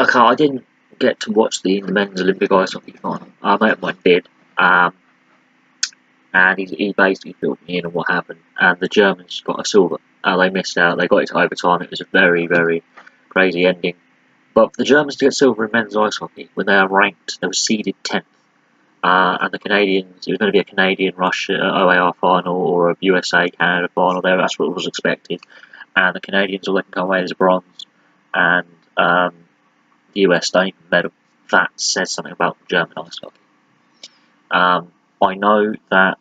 Okay, I didn't get to watch the men's Olympic ice hockey final. A mate of mine did, and he basically filled me in on what happened. And the Germans got a silver. They missed out. They got it to overtime. It was a very, very crazy ending. But for the Germans to get silver in men's ice hockey, when they are ranked, they were seeded 10th. And the Canadians, it was going to be a Canadian-Russia OAR final or a USA-Canada final there. That's what was expected. And the Canadians, all they can come away is a bronze. And the US don't even medal. That says something about German ice hockey. I know that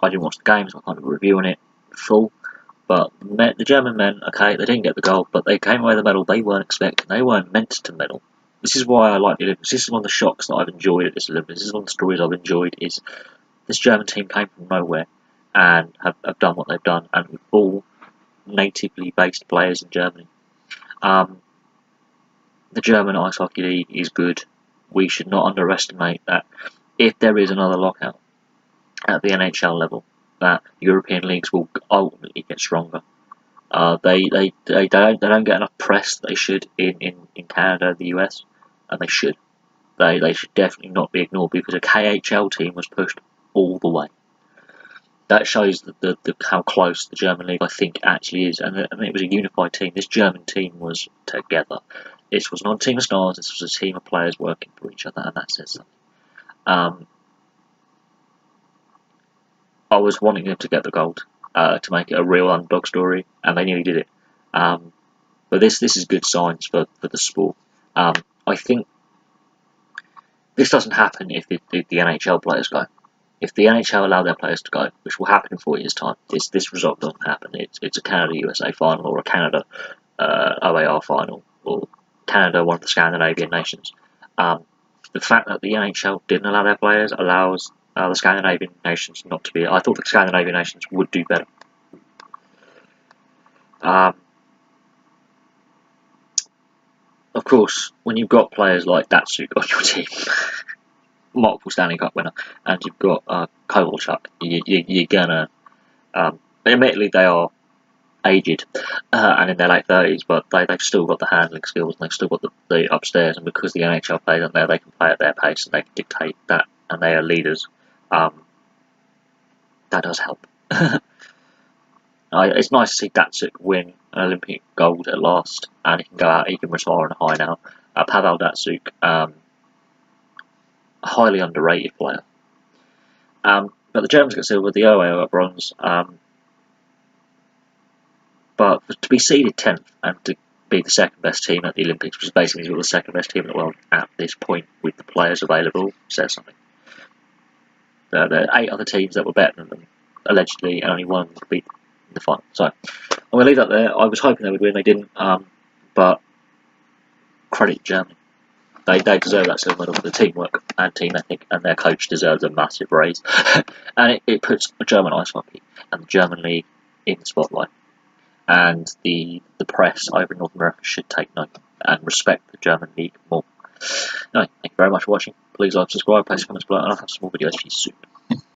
I didn't watch the games, so I can't do a review on it full. But the German men, okay, they didn't get the gold, but they came away with the medal they weren't expecting. They weren't meant to medal. This is why I like the Olympics. This is one of the shocks that I've enjoyed at this Olympics. This is one of the stories I've enjoyed. Is this German team came from nowhere and have done what they've done, and with all natively based players in Germany. The German ice hockey league is good. We should not underestimate that. If there is another lockout at the NHL level, that European leagues will ultimately get stronger. They don't get enough press that they should in Canada, the US, and they should. They should definitely not be ignored because a KHL team was pushed all the way. That shows the how close the German league I think actually is, and it was a unified team. This German team was together. This was not a team of stars. This was a team of players working for each other, and that says something. I was wanting them to get the gold to make it a real underdog story, and they nearly did it. But this is good signs for the sport. I think this doesn't happen if the NHL players go. If the NHL allow their players to go, which will happen in 4 years' time, this result doesn't happen. It's a Canada-USA final or a Canada OAR final or Canada, one of the Scandinavian nations. The fact that the NHL didn't allow their players allows the Scandinavian nations not to be. I thought the Scandinavian nations would do better. Of course, when you've got players like Daytsuk on your team, multiple Stanley Cup winner, and you've got Kovalchuk, you're gonna. Admittedly, they are aged and in their late 30s, but they've still got the handling skills and they've still got the upstairs. And because the NHL players aren't there, they can play at their pace and they can dictate that, and they are leaders. That does help. It's nice to see Daytsuk win an Olympic gold at last, and he can go out. He can retire on a high now. Pavel Daytsuk, a highly underrated player. But the Germans get silver, the OAR got bronze. But to be seeded 10th and to be the second best team at the Olympics, which is basically the second best team in the world at this point with the players available, says something. There are 8 other teams that were better than them, allegedly, and only one could beat them in the final. So I'm going to leave that there. I was hoping they would win, they didn't, but credit Germany. They deserve that silver medal for the teamwork and team ethic, and their coach deserves a massive raise. And it puts German ice hockey and the German league in the spotlight. And the press over in North America should take note and respect the German league more. Anyway, thank you very much for watching. Please like, subscribe, post comments below, and I'll have some more videos for you soon.